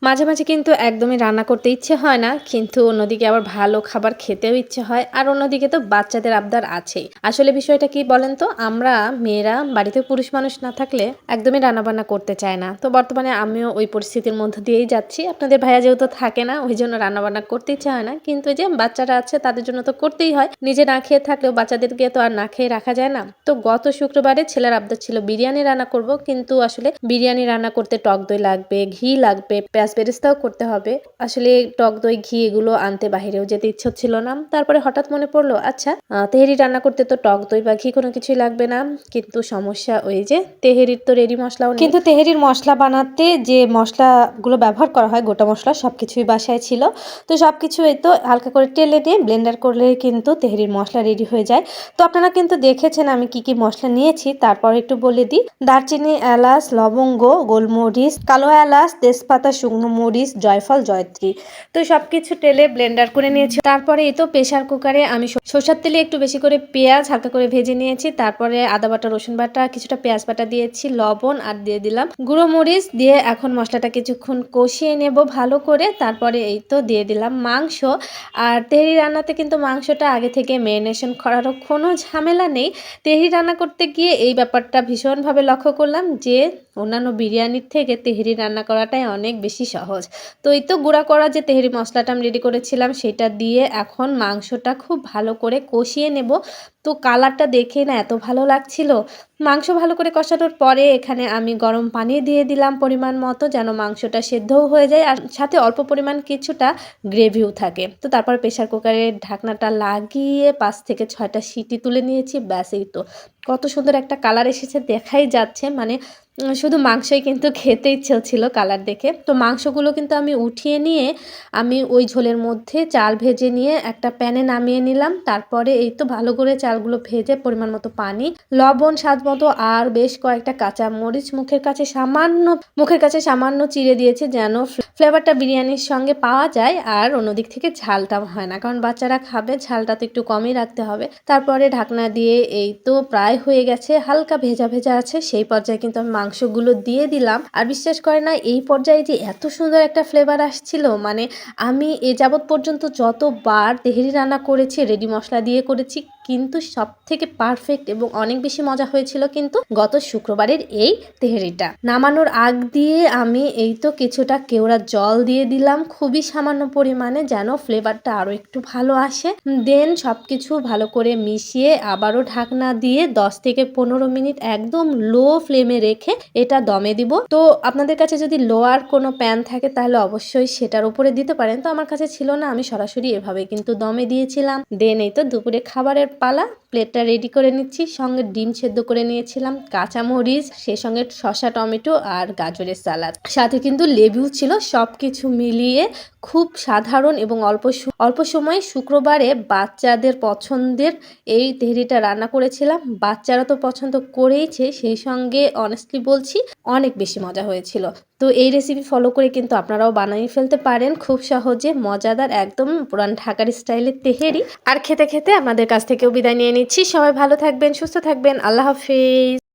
মাঝে, মাঝে কিন্তু একদমই রান্না করতে ইচ্ছে হয় না। কিন্তু অন্যদিকে আবার ভালো খাবার খেতেও ইচ্ছে হয়। আর অন্যদিকে তো বাচ্চাদের আবদার আছেই। আসলে বিষয়টা কি বলেন তো? আমরা মেয়েরা বাড়িতে পুরুষ মানুষ না থাকলে একদমই রান্নাবান্না করতে চায় না। তো বর্তমানে আমিও ওই পরিস্থিতির মধ্য দিয়েই যাচ্ছি। আপনাদের ভাইয়া যেহেতু থাকে না, ওইজন্য রান্নাবান্না করতে ইচ্ছে হয় না। কিন্তু এই যে বাচ্চারা আছে তাদের জন্য তো করতেই হয়। নিজে না খেয়ে থাকলেও বাচ্চাদেরকে তো আর না খেয়ে রাখা যায় না। তো গত শুক্রবারে ছেলের আবদার ছিল বিরিয়ানি রান্না করব। কিন্তু আসলে বিরিয়ানি রান্না করতে টক দই লাগবে, ঘি লাগবে, পেঁয়াজ বেরেস্তাও করতে হবে। আসলে টক দই, ঘি এগুলো আনতে বাহিরেও যেতে ইচ্ছে হচ্ছিল না। তারপরে হঠাৎ মনে পড়ল, আচ্ছা তেহেরি রান্না করতে তো টক দই বা ঘি কোনো কিছুই লাগবে না। কিন্তু সমস্যা ওই যে তেহেরির তো রেডি মশলাও নেই। কিন্তু তেহেরির মশলা বানাতে যে মশলাগুলো ব্যবহার করা হয়, গোটা মশলা সবকিছুই বাসায় ছিল। তো সবকিছু এই তো হালকা করে টেলে নিয়ে ব্লেন্ডার করলে কিন্তু তেহেরির মশলা রেডি হয়ে যায়। তো আপনারা কিন্তু দেখেছেন আমি কি কি মশলা নিয়েছি। তারপর একটু বলে দিই, দারচিনি, এলাচ, লবঙ্গ, গোলমরিচ, কালো এলাচ, তেজপাতা, শুকনো মরিচ, জয়ফল, জয়ত্রী। তো সবকিছু টেলে ব্লেন্ডার করে নিয়েছি। তারপরে এই তো প্রেসার কুকারে আমি সরষের তেলে একটু বেশি করে পেঁয়াজ হালকা করে ভেজে নিয়েছি। তারপরে আদা বাটা, রসুন বাটা, কিছুটা পেঁয়াজ বাটা দিয়েছি, লবণ আর দিয়ে দিলাম গুঁড়ো মরিচ দিয়ে এখন মশলাটা কিছুক্ষণ কষিয়ে নেব ভালো করে। তারপরে এই তো দিয়ে দিলাম মাংস। আর তেহরি রান্নাতে কিন্তু মাংসটা আগে থেকে ম্যারিনেশন করারও কোনো ঝামেলা নেই। তেহরি রান্না করতে গিয়ে এই ব্যাপারটা ভীষণভাবে লক্ষ্য করলাম যে অন্যান্য বিরিয়ানির থেকে তেহরি রান্না করাটাই অনেক বেশি সহজ। তো এই তো গুঁড়া করা যে তেহরি মশলাটা আমি রেডি করেছিলাম সেটা দিয়ে এখন মাংসটা খুব ভালো করে কষিয়ে নেব। তো কালারটা দেখে না এত ভালো লাগছিল। মাংস ভালো করে কষানোর পরে এখানে আমি গরম পানি দিয়ে দিলাম পরিমাণ মতো, যেন মাংসটা সেদ্ধও হয়ে যায় আর সাথে অল্প পরিমাণ কিছুটা গ্রেভিও থাকে। তো তারপর প্রেসার কুকারের ঢাকনাটা লাগিয়ে ৫ থেকে ৬টা সিটি তুলে নিয়েছি। ব্যাস এই তো কত সুন্দর একটা কালার এসেছে, দেখাই যাচ্ছে। মানে শুধু মাংসই কিন্তু খেতে ইচ্ছে হচ্ছিল কালার দেখে। তো মাংসগুলো কিন্তু আমি উঠিয়ে নিয়ে আমি ওই ঝোলের মধ্যে চাল ভেজে নিয়ে একটা প্যানে নামিয়ে নিলাম। তারপরে এই তো ভালো করে চালগুলো ভেজে পরিমাণ মতো পানি, লবণ স্বাদ মতো আর বেশ কয়েকটা কাঁচা মরিচ মুখের কাছে সামান্য চিড়ে দিয়েছি, যেন ফ্লেভারটা বিরিয়ানির সঙ্গে পাওয়া যায় আর অন্যদিক থেকে ঝালটাও হয় না, কারণ বাচ্চারা খাবে, ঝালটা তো একটু কমই রাখতে হবে। তারপরে ঢাকনা দিয়ে এই তো প্রায় হয়ে গেছে, হালকা ভেজা ভেজা আছে, সেই পর্যায়ে কিন্তু আমি মাংসগুলো দিয়ে দিলাম। আর বিশ্বাস করে না, এই পর্যায়ে যে এত সুন্দর একটা ফ্লেভার আসছিল, মানে আমি এ যাবৎ পর্যন্ত যতবার তেহেরি রান্না করেছি রেডি মশলা দিয়ে করেছি, কিন্তু সব থেকে পারফেক্ট এবং অনেক বেশি মজা হয়েছিল কিন্তু গত শুক্রবারের এই তেহেরিটা। নামানোর আগ দিয়ে আমি এই তো কিছুটা কেওড়া জল দিয়ে দিলাম, খুবই সামান্য পরিমাণে, যেন ফ্লেভারটা আরও একটু ভালো আসে। দেন সব কিছু ভালো করে মিশিয়ে আবারও ঢাকনা দিয়ে 10 থেকে 15 মিনিট একদম লো ফ্লেমে রেখে এটা দমে দিব। তো আপনাদের কাছে যদি লোয়ার কোনো প্যান থাকে তাহলে অবশ্যই সেটার উপরে দিতে পারেন। তো আমার কাছে ছিল না, আমি সরাসরি এভাবে কিন্তু দমে দিয়েছিলাম। দেন এই তো দুপুরে খাবারের পালা, প্লেটটা রেডি করে নিচ্ছি। সঙ্গে ডিম সেদ্ধ করে নিয়েছিলাম, কাঁচামরিচ, সেই সঙ্গে শসা, টমেটো আর গাজরের সালাদ, সাথে কিন্তু লেবু ছিল। সব কিছু মিলিয়ে খুব সাধারণ এবং অল্প সময়ে শুক্রবারে বাচ্চাদের পছন্দের এই তেহরিটা রান্না করেছিলাম। বাচ্চারা তো পছন্দ করেইছে, সেই সঙ্গে অনেস্টলি বলছি অনেক বেশি মজা হয়েছিল। তো এই রেসিপি ফলো করে কিন্তু আপনারাও বানিয়ে ফেলতে পারেন খুব সহজে, মজাদার একদম পুরান ঢাকার স্টাইলের তেহেরি। আর খেতে খেতে আপনাদের কাছ থেকেও বিদায় নিয়ে নিচ্ছি। সবাই ভালো থাকবেন, সুস্থ থাকবেন, আল্লাহ হাফেজ।